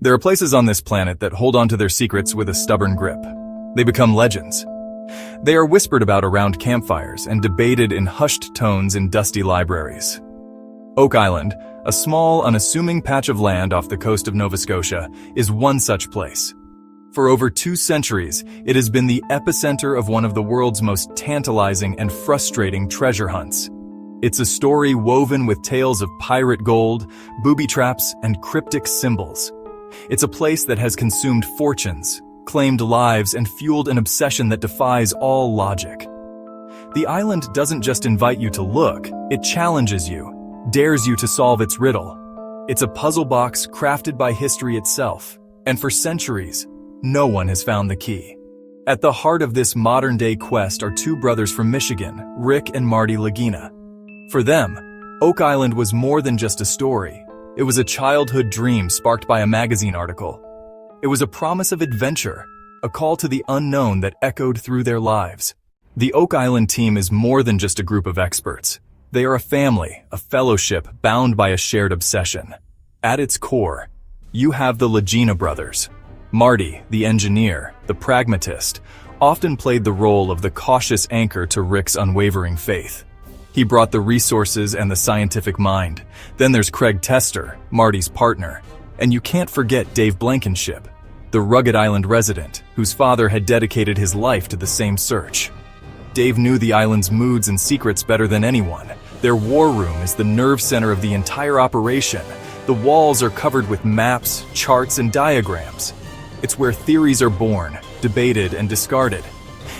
There are places on this planet that hold on to their secrets with a stubborn grip. They become legends. They are whispered about around campfires and debated in hushed tones in dusty libraries. Oak Island, a small, unassuming patch of land off the coast of Nova Scotia, is one such place. For over 2 centuries, it has been the epicenter of one of the world's most tantalizing and frustrating treasure hunts. It's a story woven with tales of pirate gold, booby traps, and cryptic symbols. It's a place that has consumed fortunes, claimed lives, and fueled an obsession that defies all logic. The island doesn't just invite you to look, it challenges you, dares you to solve its riddle. It's a puzzle box crafted by history itself, and for centuries, no one has found the key. At the heart of this modern-day quest are 2 brothers from Michigan, Rick and Marty Lagina. For them, Oak Island was more than just a story. It was a childhood dream sparked by a magazine article. It was a promise of adventure, a call to the unknown that echoed through their lives. The Oak Island team is more than just a group of experts. They are a family, a fellowship bound by a shared obsession. At its core, you have the Lagina brothers. Marty, the engineer, the pragmatist, often played the role of the cautious anchor to Rick's unwavering faith. He brought the resources and the scientific mind. Then there's Craig Tester, Marty's partner. And you can't forget Dave Blankenship, the rugged island resident, whose father had dedicated his life to the same search. Dave knew the island's moods and secrets better than anyone. Their war room is the nerve center of the entire operation. The walls are covered with maps, charts, and diagrams. It's where theories are born, debated, and discarded.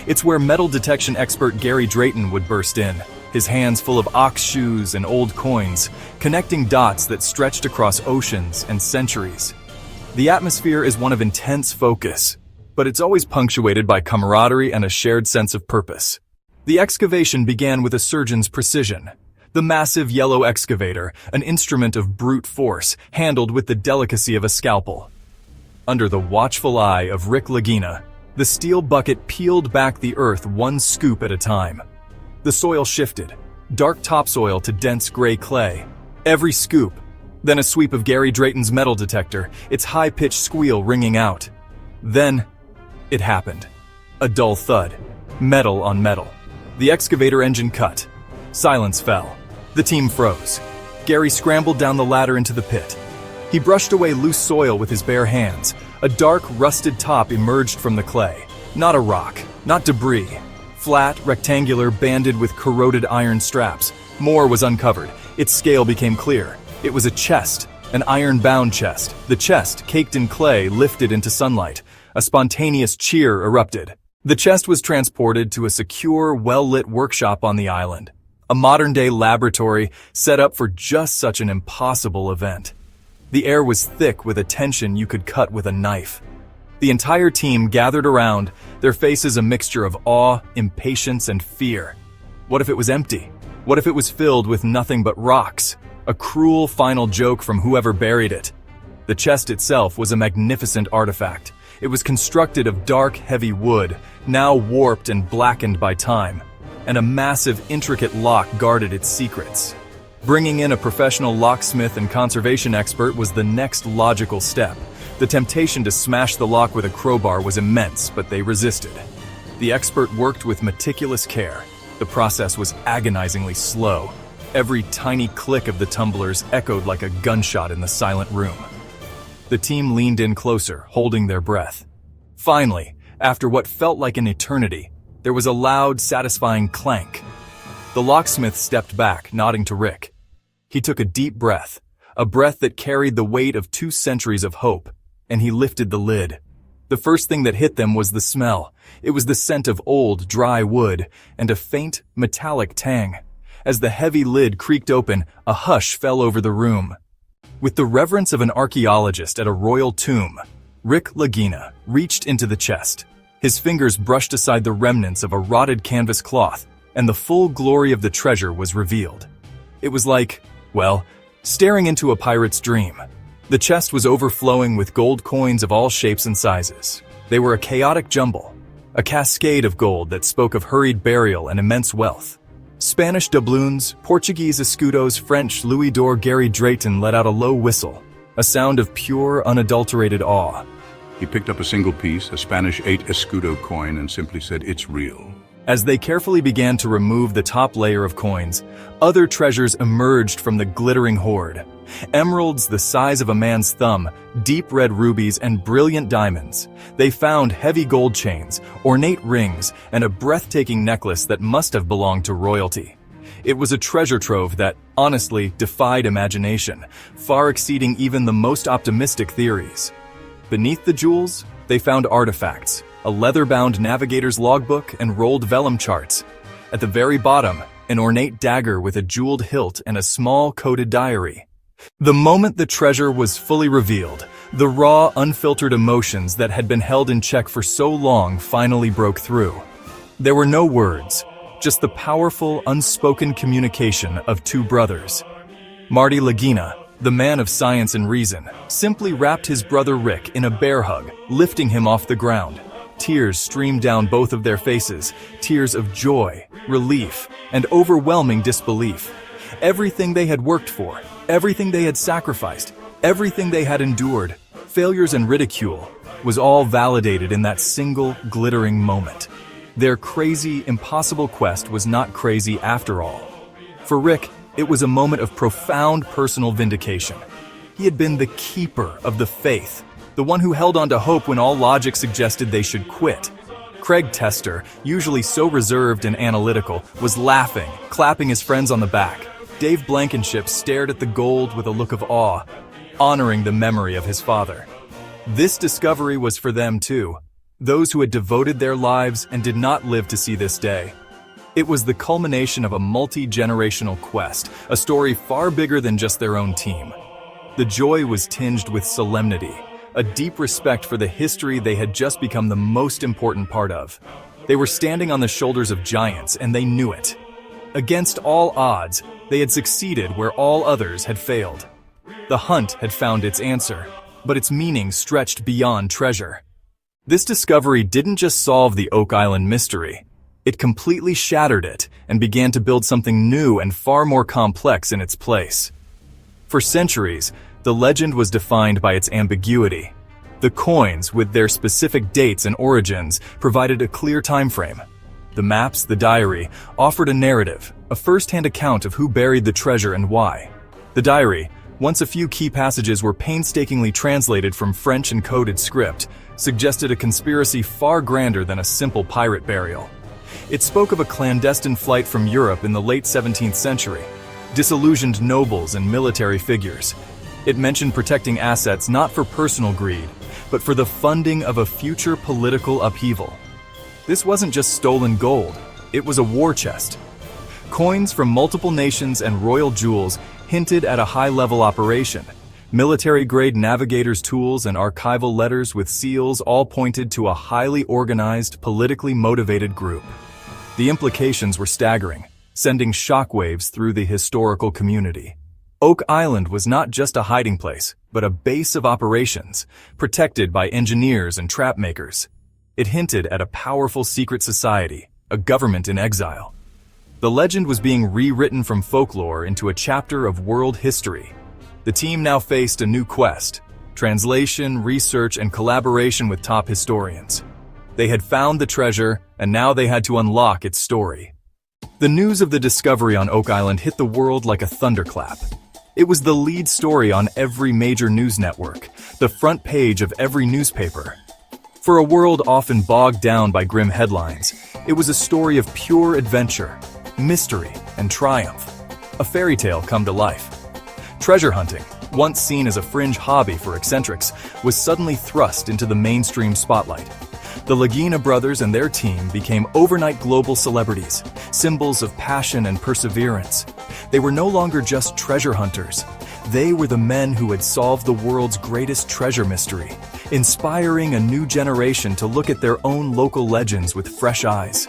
It's where metal detection expert Gary Drayton would burst in, his hands full of ox shoes and old coins, connecting dots that stretched across oceans and centuries. The atmosphere is one of intense focus, but it's always punctuated by camaraderie and a shared sense of purpose. The excavation began with a surgeon's precision. The massive yellow excavator, an instrument of brute force, handled with the delicacy of a scalpel. Under the watchful eye of Rick Lagina, the steel bucket peeled back the earth one scoop at a time. The soil shifted, dark topsoil to dense gray clay. Every scoop, then a sweep of Gary Drayton's metal detector, its high-pitched squeal ringing out. Then, it happened. A dull thud, metal on metal. The excavator engine cut. Silence fell. The team froze. Gary scrambled down the ladder into the pit. He brushed away loose soil with his bare hands. A dark, rusted top emerged from the clay. Not a rock, not debris. Flat, rectangular, banded with corroded iron straps. More was uncovered. Its scale became clear. It was a chest, an iron-bound chest. The chest, caked in clay, lifted into sunlight. A spontaneous cheer erupted. The chest was transported to a secure, well-lit workshop on the island. A modern-day laboratory set up for just such an impossible event. The air was thick with a tension you could cut with a knife. The entire team gathered around, their faces a mixture of awe, impatience, and fear. What if it was empty? What if it was filled with nothing but rocks? A cruel final joke from whoever buried it. The chest itself was a magnificent artifact. It was constructed of dark, heavy wood, now warped and blackened by time, and a massive, intricate lock guarded its secrets. Bringing in a professional locksmith and conservation expert was the next logical step. The temptation to smash the lock with a crowbar was immense, but they resisted. The expert worked with meticulous care. The process was agonizingly slow. Every tiny click of the tumblers echoed like a gunshot in the silent room. The team leaned in closer, holding their breath. Finally, after what felt like an eternity, there was a loud, satisfying clank. The locksmith stepped back, nodding to Rick. He took a deep breath, a breath that carried the weight of 2 centuries of hope, and he lifted the lid. The first thing that hit them was the smell. It was the scent of old, dry wood, and a faint, metallic tang. As the heavy lid creaked open, a hush fell over the room. With the reverence of an archaeologist at a royal tomb, Rick Lagina reached into the chest. His fingers brushed aside the remnants of a rotted canvas cloth, and the full glory of the treasure was revealed. It was like, well, staring into a pirate's dream. The chest was overflowing with gold coins of all shapes and sizes. They were a chaotic jumble, a cascade of gold that spoke of hurried burial and immense wealth. Spanish doubloons, Portuguese escudos, French louis d'or. Gary Drayton let out a low whistle, a sound of pure, unadulterated awe. He picked up a single piece, a Spanish 8 escudo coin, and simply said, "It's real." As they carefully began to remove the top layer of coins, other treasures emerged from the glittering hoard. Emeralds the size of a man's thumb, deep red rubies, and brilliant diamonds. They found heavy gold chains, ornate rings, and a breathtaking necklace that must have belonged to royalty. It was a treasure trove that, honestly, defied imagination, far exceeding even the most optimistic theories. Beneath the jewels, they found artifacts, a leather-bound navigator's logbook, and rolled vellum charts. At the very bottom, an ornate dagger with a jeweled hilt and a small coded diary. The moment the treasure was fully revealed, the raw, unfiltered emotions that had been held in check for so long finally broke through. There were no words, just the powerful, unspoken communication of two brothers. Marty Lagina, the man of science and reason, simply wrapped his brother Rick in a bear hug, lifting him off the ground. Tears streamed down both of their faces, tears of joy, relief, and overwhelming disbelief. Everything they had worked for, everything they had sacrificed, everything they had endured, failures and ridicule, was all validated in that single, glittering moment. Their crazy, impossible quest was not crazy after all. For Rick, it was a moment of profound personal vindication. He had been the keeper of the faith, the one who held on to hope when all logic suggested they should quit. Craig Tester, usually so reserved and analytical, was laughing, clapping his friends on the back. Dave Blankenship stared at the gold with a look of awe, honoring the memory of his father. This discovery was for them too, those who had devoted their lives and did not live to see this day. It was the culmination of a multi-generational quest, a story far bigger than just their own team. The joy was tinged with solemnity, a deep respect for the history they had just become the most important part of. They were standing on the shoulders of giants, and they knew it. Against all odds, they had succeeded where all others had failed. The hunt had found its answer, but its meaning stretched beyond treasure. This discovery didn't just solve the Oak Island mystery. It completely shattered it and began to build something new and far more complex in its place. For centuries, the legend was defined by its ambiguity. The coins, with their specific dates and origins, provided a clear time frame. The maps, the diary, offered a narrative, a first-hand account of who buried the treasure and why. The diary, once a few key passages were painstakingly translated from French and coded script, suggested a conspiracy far grander than a simple pirate burial. It spoke of a clandestine flight from Europe in the late 17th century, disillusioned nobles and military figures. It mentioned protecting assets not for personal greed, but for the funding of a future political upheaval. This wasn't just stolen gold, it was a war chest. Coins from multiple nations and royal jewels hinted at a high-level operation. Military-grade navigators' tools and archival letters with seals all pointed to a highly organized, politically motivated group. The implications were staggering, sending shockwaves through the historical community. Oak Island was not just a hiding place, but a base of operations, protected by engineers and trapmakers. It hinted at a powerful secret society, a government in exile. The legend was being rewritten from folklore into a chapter of world history. The team now faced a new quest: translation, research, and collaboration with top historians. They had found the treasure, and now they had to unlock its story. The news of the discovery on Oak Island hit the world like a thunderclap. It was the lead story on every major news network, the front page of every newspaper. For a world often bogged down by grim headlines, it was a story of pure adventure, mystery, and triumph. A fairy tale come to life. Treasure hunting, once seen as a fringe hobby for eccentrics, was suddenly thrust into the mainstream spotlight. The Lagina brothers and their team became overnight global celebrities, symbols of passion and perseverance. They were no longer just treasure hunters. They were the men who had solved the world's greatest treasure mystery, inspiring a new generation to look at their own local legends with fresh eyes.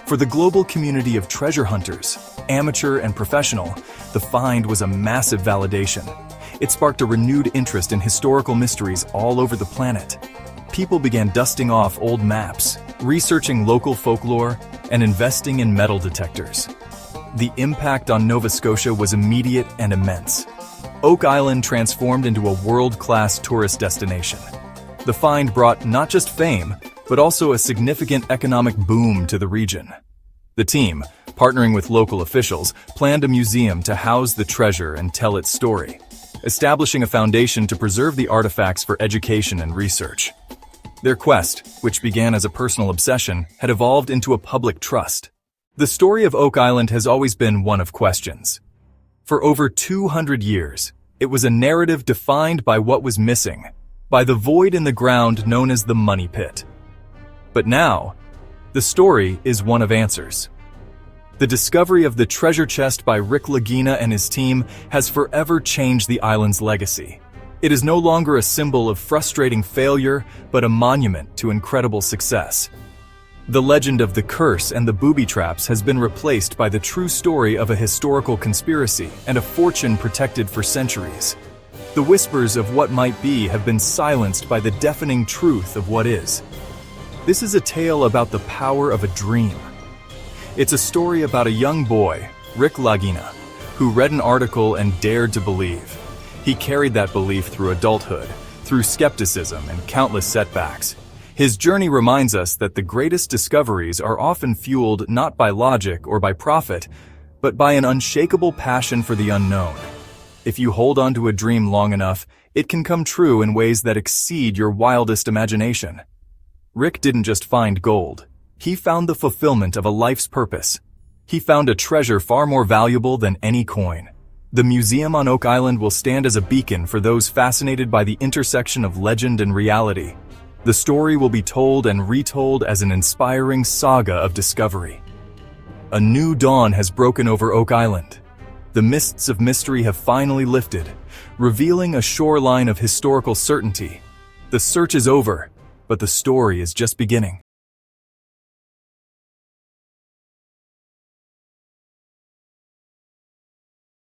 For the global community of treasure hunters, amateur and professional, the find was a massive validation. It sparked a renewed interest in historical mysteries all over the planet. People began dusting off old maps, researching local folklore, and investing in metal detectors. The impact on Nova Scotia was immediate and immense. Oak Island transformed into a world-class tourist destination. The find brought not just fame, but also a significant economic boom to the region. The team, partnering with local officials, planned a museum to house the treasure and tell its story, establishing a foundation to preserve the artifacts for education and research. Their quest, which began as a personal obsession, had evolved into a public trust. The story of Oak Island has always been one of questions. For over 200 years, it was a narrative defined by what was missing, by the void in the ground known as the money pit. But now, the story is one of answers. The discovery of the treasure chest by Lagina and his team has forever changed the island's legacy. It is no longer a symbol of frustrating failure, but a monument to incredible success. The legend of the curse and the booby traps has been replaced by the true story of a historical conspiracy and a fortune protected for centuries. The whispers of what might be have been silenced by the deafening truth of what is. This is a tale about the power of a dream. It's a story about a young boy, Lagina, who read an article and dared to believe. He carried that belief through adulthood, through skepticism and countless setbacks. His journey reminds us that the greatest discoveries are often fueled not by logic or by profit, but by an unshakable passion for the unknown. If you hold on to a dream long enough, it can come true in ways that exceed your wildest imagination. Rick didn't just find gold. He found the fulfillment of a life's purpose. He found a treasure far more valuable than any coin. The museum on Oak Island will stand as a beacon for those fascinated by the intersection of legend and reality. The story will be told and retold as an inspiring saga of discovery. A new dawn has broken over Oak Island. The mists of mystery have finally lifted, revealing a shoreline of historical certainty. The search is over, but the story is just beginning.